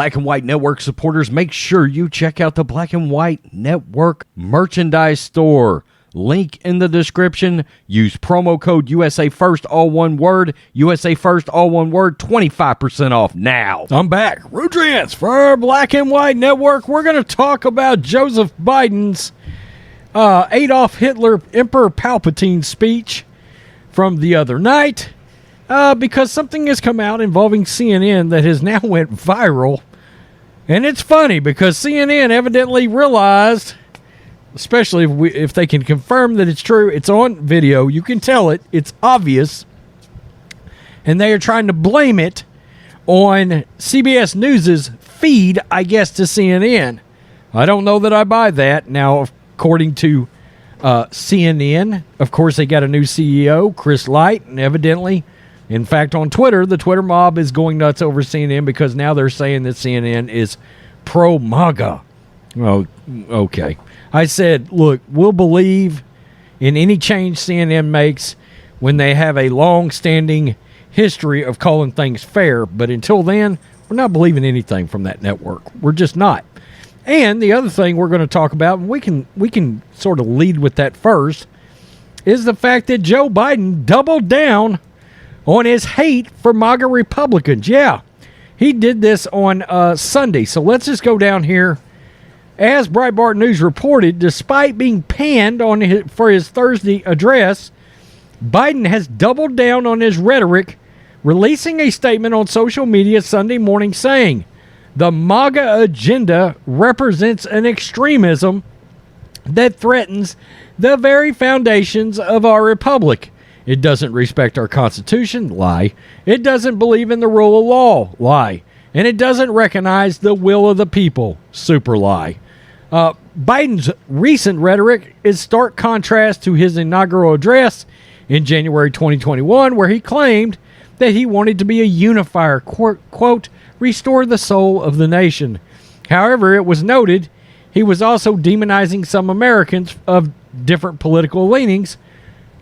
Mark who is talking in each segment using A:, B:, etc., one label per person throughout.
A: Black and White Network supporters, make sure you check out the Black and White Network merchandise store. Link in the description. Use promo code USA First, all one word. USA First, all one word. 25% off now. I'm back. Rudrance for Black and White Network. We're going to talk about Joseph Biden's Adolf Hitler Emperor Palpatine speech from the other night. Because something has come out involving CNN that has now went viral. And it's funny because CNN evidently realized, especially if they can confirm that it's true, it's on video, you can tell it, it's obvious, and they are trying to blame it on CBS News's feed, I guess, to CNN. I don't know that I buy that. Now, according to CNN, of course, they got a new CEO, Chris Light, and evidently, in fact, on Twitter, the Twitter mob is going nuts over CNN because now they're saying that CNN is pro-MAGA. Oh, okay. I said, look, we'll believe in any change CNN makes when they have a long-standing history of calling things fair. But until then, we're not believing anything from that network. We're just not. And the other thing we're going to talk about, and we can sort of lead with that first, is the fact that Joe Biden doubled down on his hate for MAGA Republicans. Yeah, he did this on Sunday. So let's just go down here. As Breitbart News reported, despite being panned for his Thursday address, Biden has doubled down on his rhetoric, releasing a statement on social media Sunday morning saying, "The MAGA agenda represents an extremism that threatens the very foundations of our republic. It doesn't respect our Constitution," lie. "It doesn't believe in the rule of law," lie. "And it doesn't recognize the will of the people," super lie. Biden's recent rhetoric is stark contrast to his inaugural address in January 2021, where he claimed that he wanted to be a unifier, quote, "restore the soul of the nation." However, it was noted he was also demonizing some Americans of different political leanings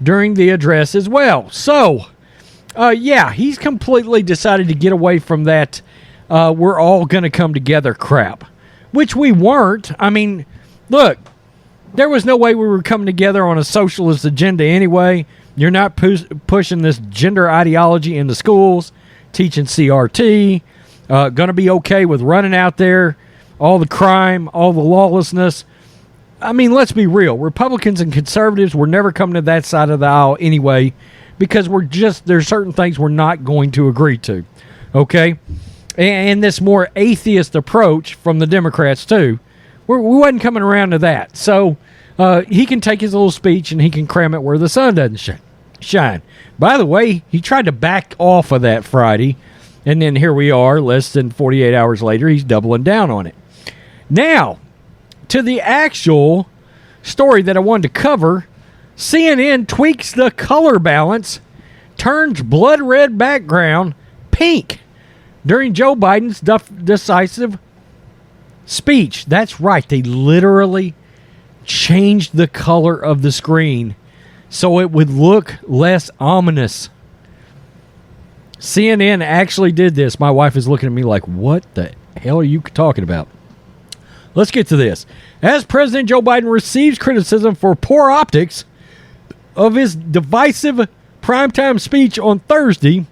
A: during the address as well. So, yeah, he's completely decided to get away from that we're all going to come together crap, which we weren't. I mean, look, there was no way we were coming together on a socialist agenda anyway. You're not pushing this gender ideology in the schools, teaching CRT, going to be okay with running out there, all the crime, all the lawlessness. I mean, let's be real. Republicans and conservatives were never coming to that side of the aisle anyway because there's certain things we're not going to agree to, okay? And this more atheist approach from the Democrats, too. We wasn't coming around to that. So he can take his little speech and he can cram it where the sun doesn't shine. By the way, he tried to back off of that Friday, and then here we are, less than 48 hours later, he's doubling down on it. Now, to the actual story that I wanted to cover, CNN tweaks the color balance, turns blood red background pink during Joe Biden's decisive speech. That's right. They literally changed the color of the screen so it would look less ominous. CNN actually did this. My wife is looking at me like, what the hell are you talking about? Let's get to this. As President Joe Biden receives criticism for poor optics of his divisive primetime speech on Thursday,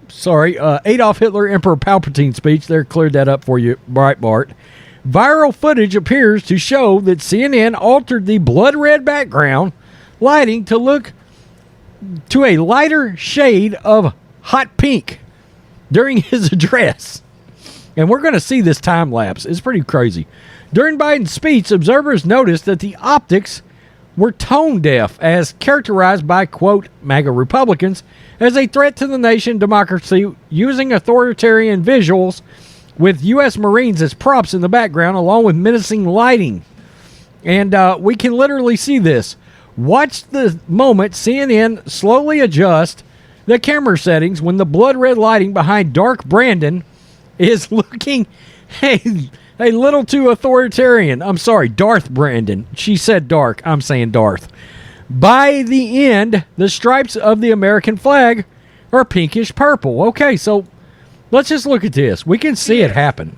A: Adolf Hitler Emperor Palpatine speech, there, cleared that up for you, Breitbart. Viral footage appears to show that CNN altered the blood red background lighting to look to a lighter shade of hot pink during his address. And we're going to see this time lapse. It's pretty crazy. During Biden's speech, observers noticed that the optics were tone deaf, as characterized by, quote, MAGA Republicans as a threat to the nation democracy, using authoritarian visuals with U.S. Marines as props in the background, along with menacing lighting. And we can literally see this. Watch the moment CNN slowly adjust the camera settings when the blood red lighting behind Dark Brandon is looking a little too authoritarian. I'm sorry, Darth Brandon. She said Dark. I'm saying Darth. By the end, the stripes of the American flag are pinkish purple. Okay, so let's just look at this. We can see it happen.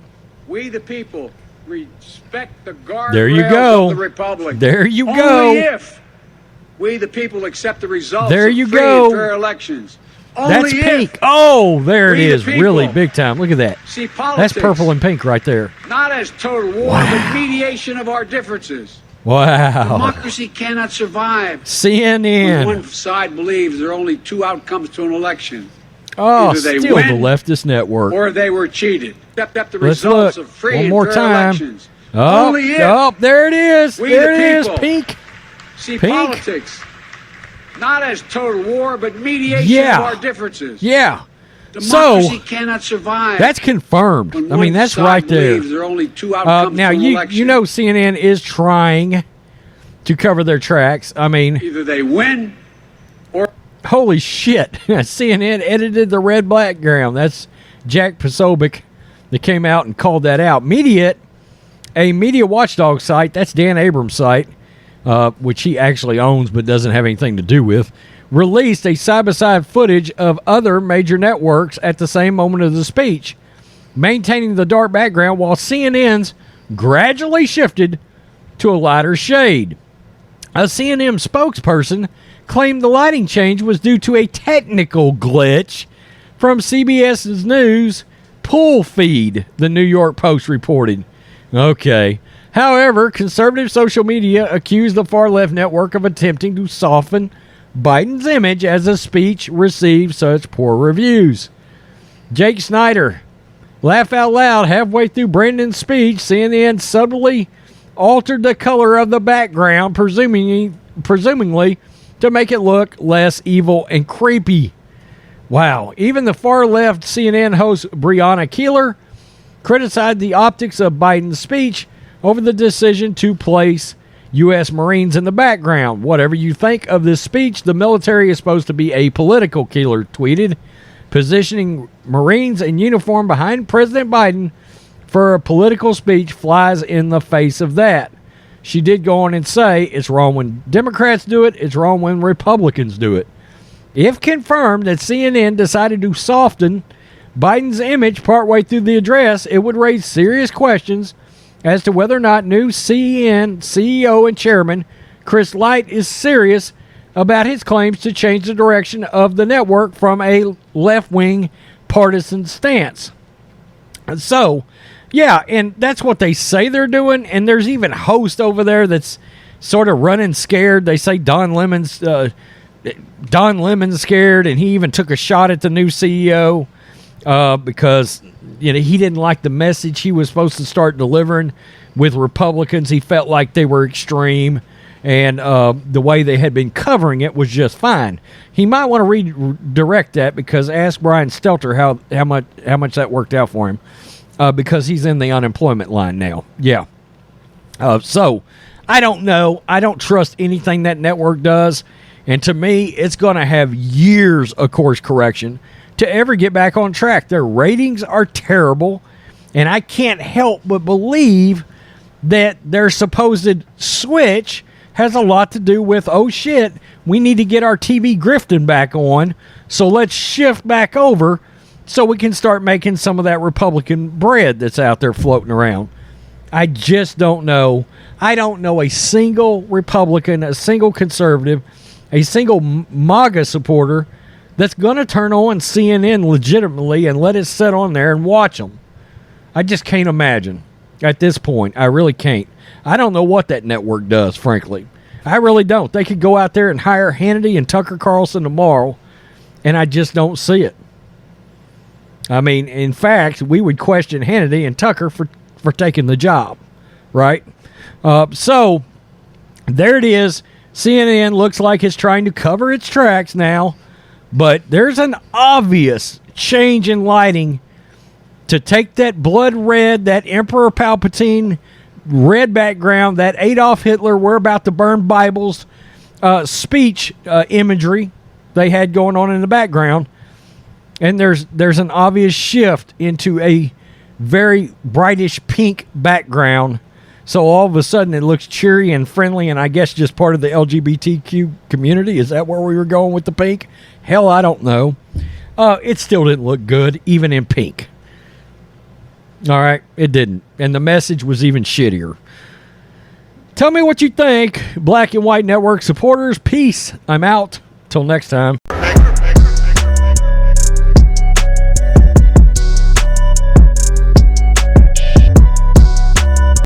B: We the people respect the guardrails
A: There you go.
B: of the republic.
A: There you
B: Only
A: go.
B: if we the people accept the results
A: There
B: of
A: you
B: free
A: go.
B: and fair elections. Only
A: That's
B: if
A: pink. Oh, there it
B: we the
A: is.
B: people
A: Really big time. Look at that.
B: see
A: That's
B: politics
A: purple and pink right there.
B: not as total war, but mediation of our differences.
A: Wow.
B: Democracy cannot survive when
A: CNN.
B: one side believes there are only two outcomes to an election.
A: Oh,
B: Either they
A: still the
B: win
A: leftist network.
B: or they were cheated. Accept the
A: Let's
B: results
A: look.
B: of free
A: One
B: and
A: more
B: fair
A: time.
B: elections.
A: Oh,
B: Only if
A: oh, there it is.
B: we
A: There
B: the
A: it is.
B: people
A: Pink.
B: see
A: Pink.
B: politics not as total war, but mediation
A: Yeah.
B: of our differences.
A: Yeah.
B: Democracy
A: So
B: cannot survive.
A: that's confirmed.
B: when
A: I mean,
B: one
A: that's
B: side
A: right there.
B: believes there are only two outcomes
A: Now
B: to an
A: you
B: election.
A: know CNN is trying to cover their tracks. I mean,
B: Either they win or
A: holy shit! CNN edited the red background. That's Jack Posobiec that came out and called that out. Mediaite, a media watchdog site, that's Dan Abrams' site, which he actually owns but doesn't have anything to do with, released a side-by-side footage of other major networks at the same moment of the speech, maintaining the dark background while CNN's gradually shifted to a lighter shade. A CNN spokesperson claimed the lighting change was due to a technical glitch from CBS's news pull feed, the New York Post reported. Okay. However, conservative social media accused the far-left network of attempting to soften Biden's image as the speech received such poor reviews. Jake Snyder, laugh out loud, halfway through Brandon's speech, CNN subtly altered the color of the background, presumably to make it look less evil and creepy. Wow. Even the far-left CNN host Brianna Keeler criticized the optics of Biden's speech over the decision to place U.S. Marines in the background. Whatever you think of this speech, the military is supposed to be apolitical, Keeler tweeted. Positioning Marines in uniform behind President Biden for a political speech flies in the face of that. She did go on and say, it's wrong when Democrats do it, it's wrong when Republicans do it. If confirmed that CNN decided to soften Biden's image partway through the address, it would raise serious questions as to whether or not new CNN CEO and chairman Chris Light is serious about his claims to change the direction of the network from a left-wing partisan stance. So, yeah, and that's what they say they're doing, and there's even host over there that's sort of running scared. They say Don Lemon's scared, and he even took a shot at the new CEO because he didn't like the message he was supposed to start delivering with Republicans. He felt like they were extreme, and the way they had been covering it was just fine. He might want to redirect that, because ask Brian Stelter how much that worked out for him, because he's in the unemployment line now. Yeah. So I don't know. I don't trust anything that network does. And to me, it's going to have years of course correction to ever get back on track. Their ratings are terrible. And I can't help but believe that their supposed switch has a lot to do with, oh shit, we need to get our TV grifting back on. So let's shift back over so we can start making some of that Republican bread that's out there floating around. I just don't know. I don't know a single Republican, a single conservative, a single MAGA supporter that's going to turn on CNN legitimately and let it sit on there and watch them. I just can't imagine at this point. I really can't. I don't know what that network does, frankly. I really don't. They could go out there and hire Hannity and Tucker Carlson tomorrow, and I just don't see it. I mean, in fact, we would question Hannity and Tucker for taking the job, right? So there it is. CNN looks like it's trying to cover its tracks now, but there's an obvious change in lighting to take that blood red, that Emperor Palpatine red background, that Adolf Hitler, we're about to burn Bibles speech imagery they had going on in the background. And there's an obvious shift into a very brightish pink background. So all of a sudden it looks cheery and friendly, and I guess just part of the LGBTQ community. Is that where we were going with the pink? Hell, I don't know. It still didn't look good, even in pink.
C: All right, it didn't. And the message was even shittier. Tell me what you think, Black and White Network supporters. Peace. I'm out. Till next time.